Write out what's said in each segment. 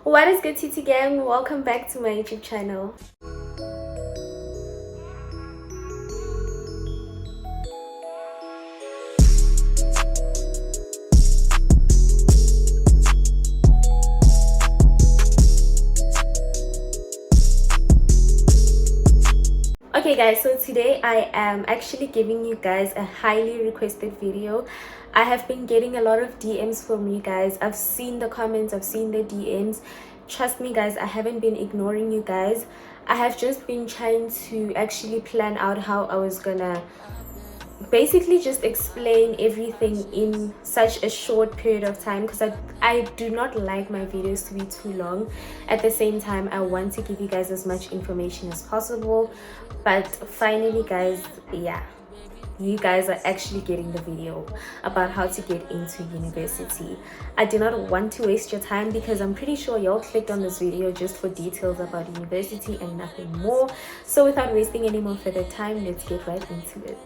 What is good, TT gang? Welcome back to my YouTube channel. Okay guys, so today I am actually giving you guys a highly requested video. I have been getting a lot of DMs from you guys. I've seen the comments, I've seen the DMs. Trust me guys, I haven't been ignoring you guys. I have just been trying to actually plan out how I was gonna basically just explain everything in such a short period of time, because I do not like my videos to be too long. At the same time, I want to give you guys as much information as possible. But finally guys, yeah, you guys are actually getting the video about how to get into university. I do not want to waste your time, because I'm pretty sure y'all clicked on this video just for details about university and nothing more. So without wasting any more further time, let's get right into it.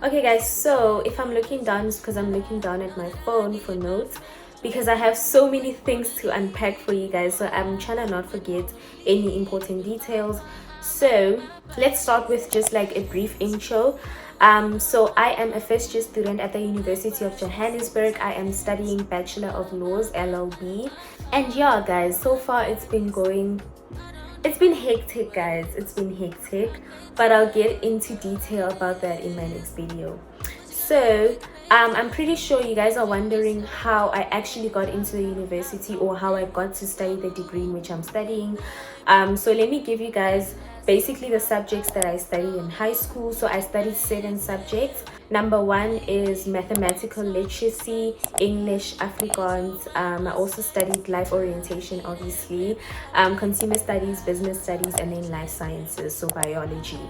Okay guys, so if I'm looking down, it's because I'm looking down at my phone for notes, because I have so many things to unpack for you guys, so I'm trying to not forget any important details. So let's start with just like a brief intro. So I am a first year student at the University of Johannesburg. I am studying Bachelor of Laws, LLB. And yeah guys, so far it's been hectic guys, it's been hectic, but I'll get into detail about that in my next video. So I'm pretty sure you guys are wondering how I actually got into the university, or how I got to study the degree in which I'm studying. So let me give you guys basically the subjects that I studied in high school. So I studied 7 subjects. Number 1 is mathematical literacy, English, Afrikaans. I also studied life orientation, obviously, consumer studies, business studies, and then life sciences, so biology.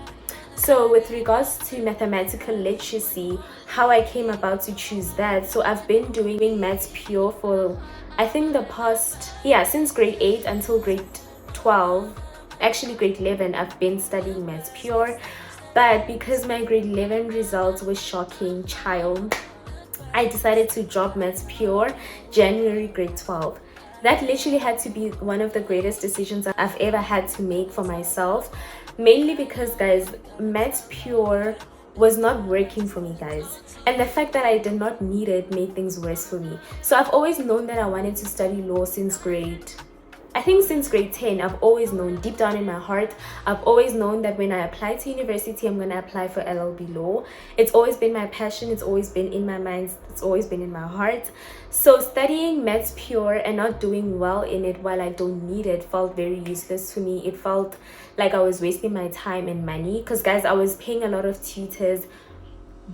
So with regards to mathematical literacy, how I came about to choose that, so I've been doing maths pure for I think the past, since grade 8 until grade 12. Actually grade 11 I've been studying maths pure, but because my grade 11 results were shocking, child, I decided to drop maths pure January grade 12. That literally had to be one of the greatest decisions I've ever had to make for myself, mainly because guys, maths pure was not working for me guys, and the fact that I did not need it made things worse for me. So I've always known that I wanted to study law since grade 10. I've always known deep down in my heart, I've always known that when I apply to university, I'm gonna apply for LLB law. It's always been my passion, it's always been in my mind, it's always been in my heart. So studying maths pure and not doing well in it while I don't need it felt very useless for me. It felt like I was wasting my time and money, because guys, I was paying a lot of tutors,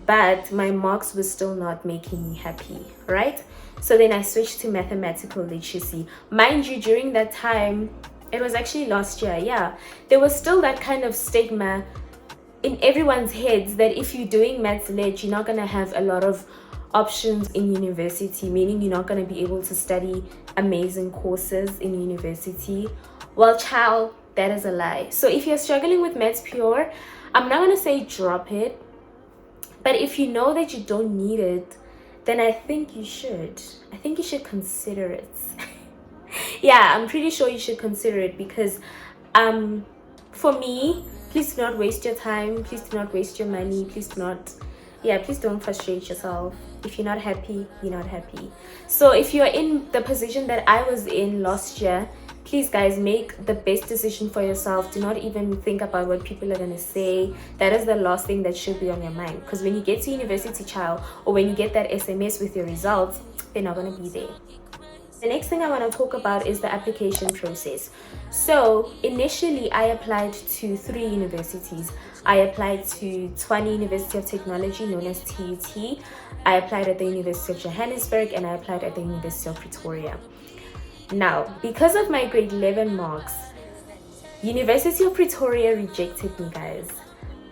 but my marks were still not making me happy, right? So then I switched to mathematical literacy. Mind you, during that time, it was actually last year, there was still that kind of stigma in everyone's heads that if you're doing maths lit, you're not going to have a lot of options in university, meaning you're not going to be able to study amazing courses in university. Well child, that is a lie. So if you're struggling with maths pure, I'm not going to say drop it, but if you know that you don't need it, then I think you should consider it. Yeah, I'm pretty sure you should consider it, because for me, please do not waste your time, please do not waste your money, please don't frustrate yourself. If you're not happy, you're not happy. So if you're in the position that I was in last year, please guys, make the best decision for yourself. Do not even think about what people are going to say. That is the last thing that should be on your mind, because when you get to university, child, or when you get that SMS with your results, they're not going to be there. The next thing I want to talk about is the application process. So initially I applied to 3 universities. I applied to Tshwane University of Technology, known as TUT. I applied at the University of Johannesburg, and I applied at the University of Pretoria. Now, because of my grade 11 marks, University of Pretoria rejected me guys.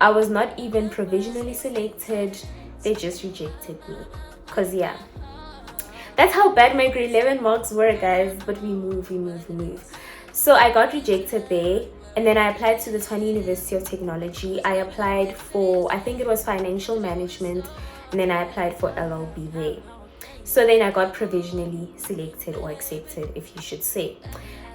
I was not even provisionally selected, they just rejected me. Because that's how bad my grade 11 marks were guys, but we move. So I got rejected there, and then I applied to the Tshwane University of Technology. I applied for, I think it was financial management, and then I applied for LLB there. So then I got provisionally selected, or accepted if you should say.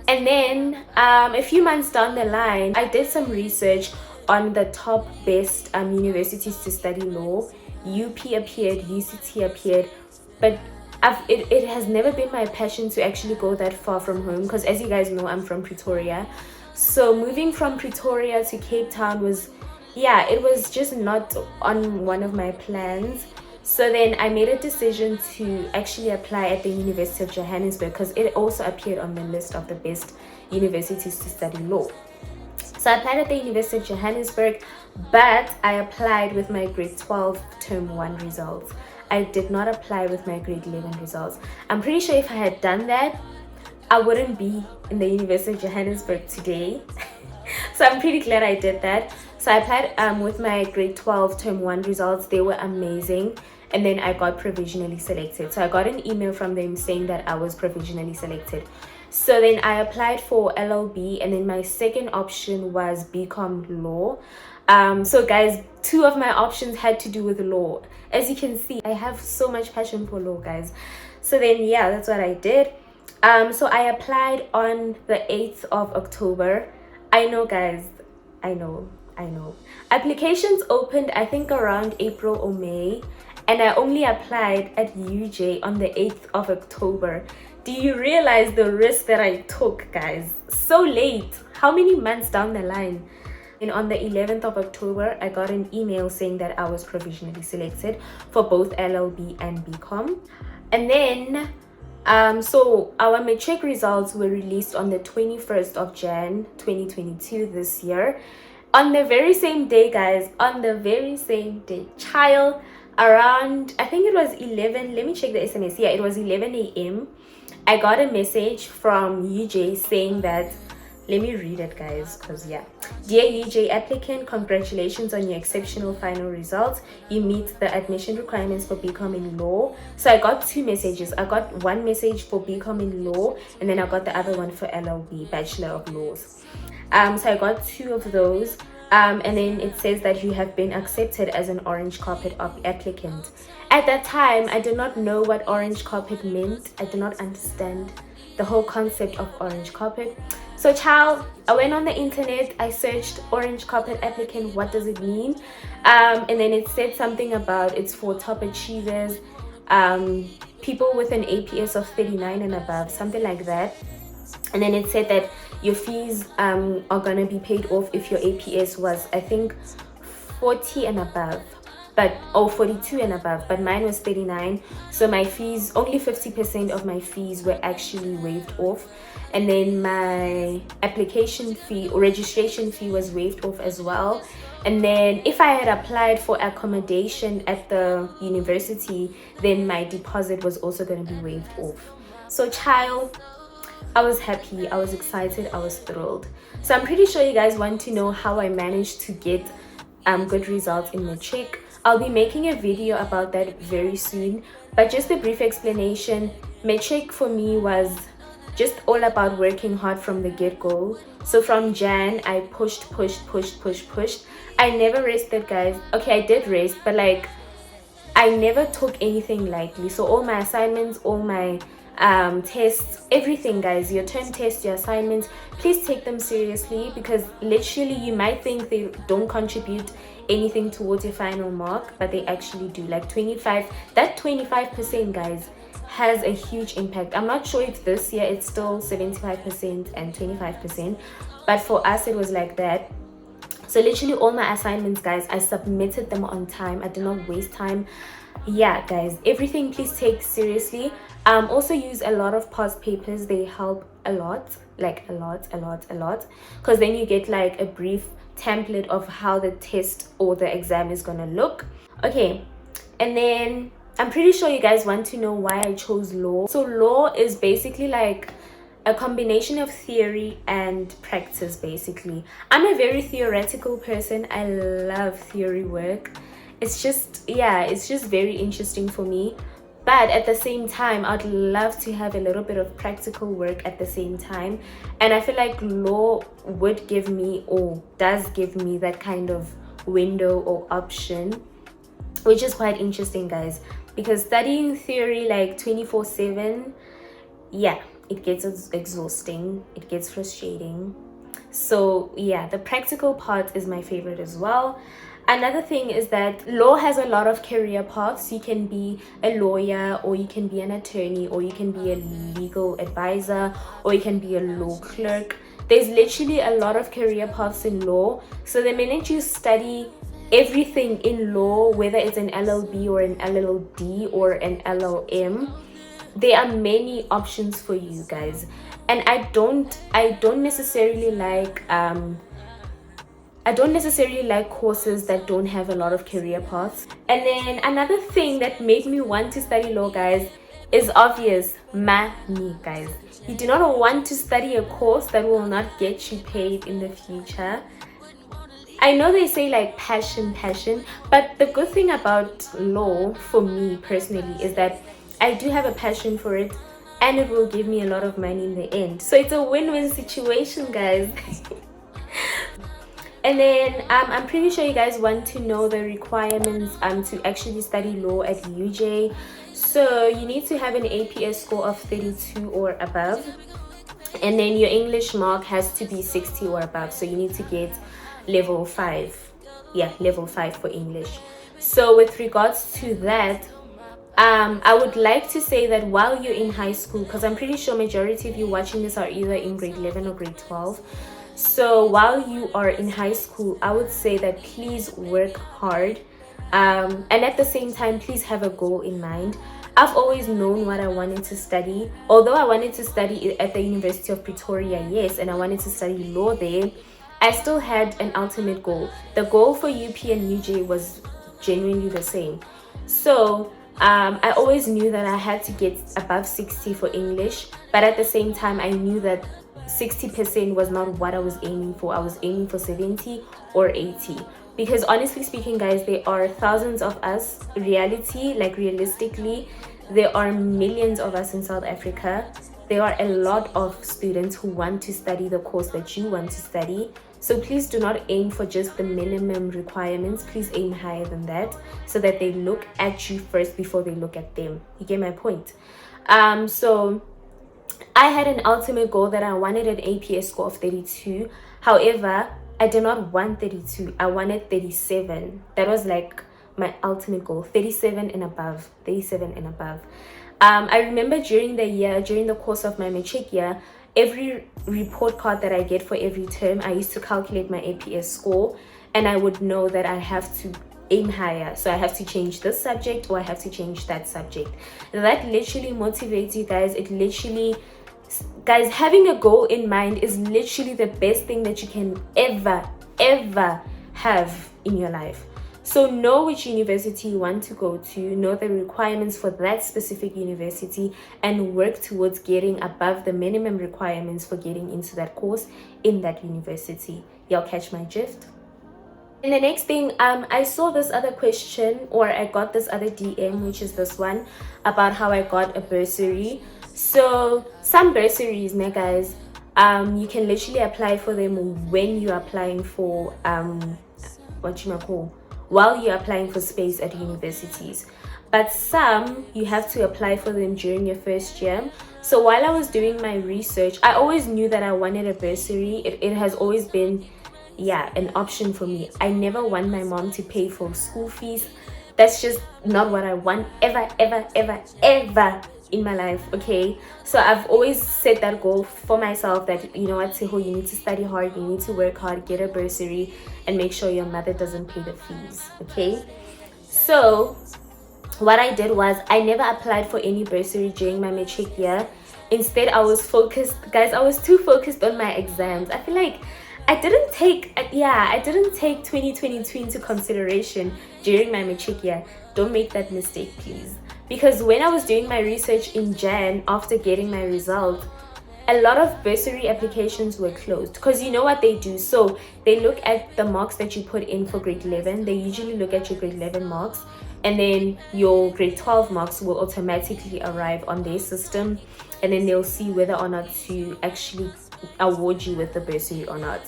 And then a few months down the line, I did some research on the top best universities to study law. UP appeared, UCT appeared, but it has never been my passion to actually go that far from home, because as you guys know, I'm from Pretoria. So moving from Pretoria to Cape Town was, yeah, it was just not on one of my plans. So then I made a decision to actually apply at the University of Johannesburg, because it also appeared on the list of the best universities to study law. So I applied at the University of Johannesburg, but I applied with my grade 12 term 1 results. I did not apply with my grade 11 results. I'm pretty sure if I had done that, I wouldn't be in the University of Johannesburg today. So I'm pretty glad I did that. So I applied with my grade 12 term 1 results. They were amazing. And then I got provisionally selected. So I got an email from them saying that I was provisionally selected. So then I applied for LLB, and then my second option was BCom Law. So guys, two of my options had to do with law. As you can see, I have so much passion for law, guys. So then, yeah, that's what I did. So I applied on the 8th of October. I know, guys, I know. Applications opened, I think, around April or May, and I only applied at UJ on the 8th of October. Do you realize the risk that I took, guys? So late. How many months down the line? And on the 11th of October, I got an email saying that I was provisionally selected for both LLB and BCom. And then, so our matric results were released on the 21st of Jan 2022 this year. On the very same day, guys, on the very same day, child, around, I think it was 11, let me check the SMS. Yeah, it was 11 a.m. I got a message from UJ saying that, let me read it, guys, because yeah. Dear UJ applicant, congratulations on your exceptional final results. You meet the admission requirements for BCom in law. So I got two messages. I got one message for BCom in law, and then I got the other one for LLB, Bachelor of Laws. So I got two of those. And then it says that you have been accepted as an orange carpet applicant. At that time, I did not know what orange carpet meant. I did not understand the whole concept of orange carpet. So child, I went on the internet, I searched orange carpet applicant, what does it mean? And then it said something about it's for top achievers, people with an APS of 39 and above, something like that. And then it said that your fees are gonna be paid off if your APS was, I think, 40 and above, but 42 and above, but mine was 39. So my fees, only 50% of my fees were actually waived off. And then my application fee or registration fee was waived off as well. And then if I had applied for accommodation at the university, then my deposit was also going to be waived off. So child, I was happy, I was excited, I was thrilled. So I'm pretty sure you guys want to know how I managed to get good results in matric. I'll be making a video about that very soon, but just a brief explanation. Matric for me was just all about working hard from the get-go. So from Jan, I pushed. I never rested, guys. Okay, I did rest, but like I never took anything lightly. So all my assignments, all my tests, everything, guys, your term tests, your assignments, please take them seriously, because literally you might think they don't contribute anything towards your final mark, but they actually do. Like 25%, guys, has a huge impact. I'm not sure if this year it's still 75% and 25%, but for us it was like that. So literally all my assignments, guys, I submitted them on time. I did not waste time. Yeah, guys, everything please take seriously. Also use a lot of past papers. They help a lot, like a lot, because then you get like a brief template of how the test or the exam is gonna look. Okay, and then I'm pretty sure you guys want to know why I chose law. So law is basically like a combination of theory and practice. Basically, I'm a very theoretical person. I love theory work. It's just, yeah, it's just very interesting for me. But at the same time, I'd love to have a little bit of practical work at the same time. And I feel like law would give me, or does give me, that kind of window or option, which is quite interesting, guys, because studying theory like 24/7, yeah, it gets exhausting, it gets frustrating. So yeah, the practical part is my favorite as well. Another thing is that law has a lot of career paths. You can be a lawyer, or you can be an attorney, or you can be a legal advisor, or you can be a law clerk. There's literally a lot of career paths in law. So the minute you study everything in law, whether it's an LLB or an LLD or an LLM, there are many options for you guys. And I don't necessarily like courses that don't have a lot of career paths. And then another thing that made me want to study law, guys, is obvious: money, guys. You do not want to study a course that will not get you paid in the future. I know they say like passion, but the good thing about law for me personally is that I do have a passion for it, and it will give me a lot of money in the end. So it's a win-win situation, guys. And then I'm pretty sure you guys want to know the requirements to actually study law at UJ. So you need to have an APS score of 32 or above, and then your English mark has to be 60 or above. So you need to get level 5. Yeah, level 5 for English. So with regards to that, I would like to say that while you're in high school, because I'm pretty sure majority of you watching this are either in grade 11 or grade 12. So while you are in high school, I would say that please work hard, and at the same time, please have a goal in mind. I've always known what I wanted to study. Although I wanted to study at the University of Pretoria, yes, and I wanted to study law there, I still had an ultimate goal. The goal for UP and UJ was genuinely the same. So I always knew that I had to get above 60 for English, but at the same time, I knew that 60% was not what I was aiming for. I was aiming for 70 or 80. Because honestly speaking, guys, there are thousands of us. Realistically, there are millions of us in South Africa. There are a lot of students who want to study the course that you want to study. So please do not aim for just the minimum requirements. Please aim higher than that, so that they look at you first before they look at them. You get my point? So I had an ultimate goal that I wanted an APS score of 32. However, I did not want 32. I wanted 37. That was like my ultimate goal. 37 and above. 37 and above. I remember during the course of my matric year, every report card that I get for every term, I used to calculate my APS score, and I would know that I have to aim higher. So I have to change this subject, or I have to change that subject. That literally motivates you guys. Guys, having a goal in mind is literally the best thing that you can ever have in your life. So know which university you want to go to, know the requirements for that specific university, and work towards getting above the minimum requirements for getting into that course in that university. Y'all catch my drift? And the next thing, I saw this other question, or I got this other DM, which is this one, about how I got a bursary. So some bursaries, guys, you can literally apply for them when you're applying for while you're applying for space at universities. But some you have to apply for them during your first year. So while I was doing my research, I always knew that I wanted a bursary. It has always been an option for me. I never want my mom to pay for school fees. That's just not what I want ever in my life. Okay, so I've always set that goal for myself, that you know what, Seho, you need to study hard, you need to work hard, get a bursary, and make sure your mother doesn't pay the fees. Okay, so what I did was I never applied for any bursary during my matric year. Instead, I was focused, guys. I was too focused on my exams. I feel like I didn't take 2022 into consideration during my matric year. Don't make that mistake, please. Because when I was doing my research in Jan after getting my result, a lot of bursary applications were closed. Because you know what they do? So they look at the marks that you put in for grade 11. They usually look at your grade 11 marks, and then your grade 12 marks will automatically arrive on their system, and then they'll see whether or not to actually award you with the bursary or not.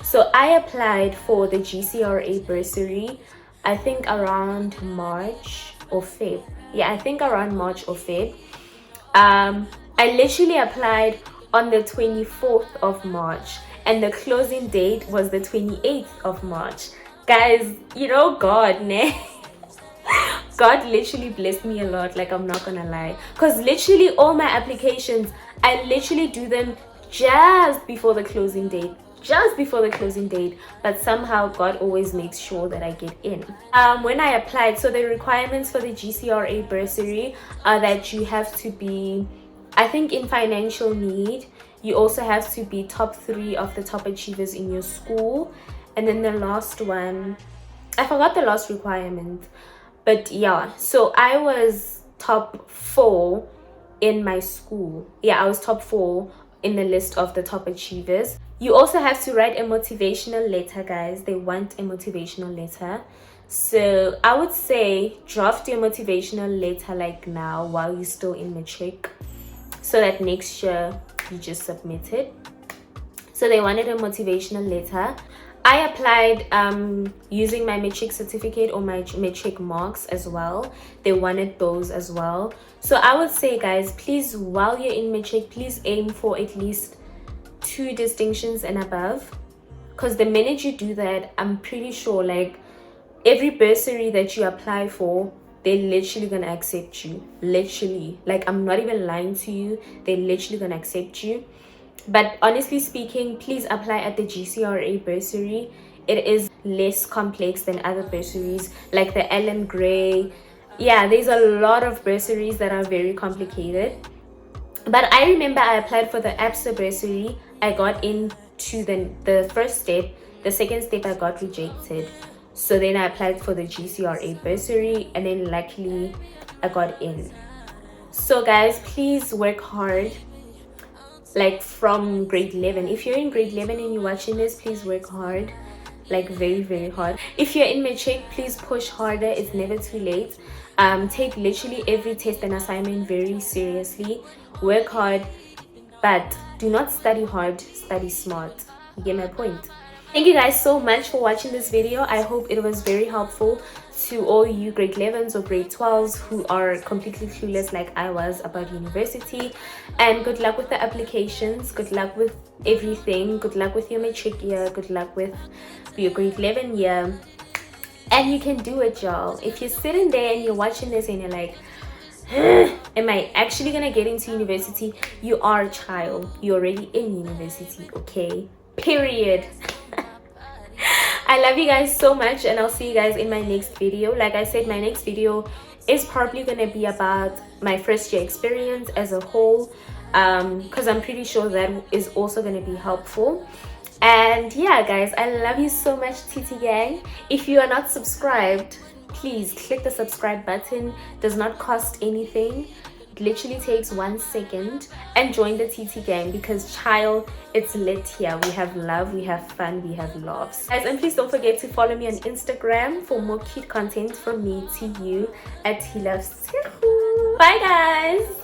So I applied for the GCRA bursary, I think around March or Feb. Yeah, I think around March or Feb. I I literally applied on the 24th of March and the closing date was the 28th of March. Guys, you know God, ne? God literally blessed me a lot, like I'm not gonna lie, because literally all my applications, I literally do them just before the closing date, but somehow God always makes sure that I get in. When I applied, so the requirements for the GCRA bursary are that you have to be, I think, in financial need. You also have to be top 3 of the top achievers in your school, and then the last one, I forgot the last requirement, but yeah, so I was top 4 in my school. Yeah, I was top 4 in the list of the top achievers. You also have to write a motivational letter, guys. They want a motivational letter. So I would say draft your motivational letter like now while you're still in matric, so that next year you just submit it. So they wanted a motivational letter. I applied using my matric certificate or my matric marks as well. They wanted those as well. So I would say, guys, please, while you're in matric, please aim for at least 2 distinctions and above, because the minute you do that, I'm pretty sure like every bursary that you apply for, they're literally gonna accept you. Literally, like I'm not even lying to you, they're literally gonna accept you. But honestly speaking, please apply at the GCRA bursary. It is less complex than other bursaries like the Ellen Gray. Yeah, there's a lot of bursaries that are very complicated. But I remember I applied for the ABSA bursary. I got into the first step. The second step I got rejected. So then I applied for the GCRA bursary, and then luckily I got in. So guys, please work hard. Like from grade 11, if you're in grade 11 and you're watching this, please work hard, like very, very hard. If you're in matric, please push harder. It's never too late. Take literally every test and assignment very seriously. Work hard, but do not study hard, study smart. You get my point? Thank you guys so much for watching this video. I hope it was very helpful to all you grade 11s or grade 12s who are completely clueless like I was about university. And good luck with the applications, good luck with everything, good luck with your matric year, good luck with your grade 11 year. And you can do it, y'all. If you're sitting there and you're watching this and you're like, am I actually gonna get into university? You are a child, you're already in university, okay? Period. I love you guys so much, and I'll see you guys in my next video. Like I said, my next video is probably gonna be about my first year experience as a whole, because I'm pretty sure that is also gonna be helpful. And yeah guys, I love you so much, TT gang. If you are not subscribed, please click the subscribe button. Does not cost anything. It literally takes 1 second, and join the TT gang, because child, it's lit here. We have love, we have fun, we have laughs, guys. And please don't forget to follow me on Instagram for more cute content from me to you at He Loves Bye guys.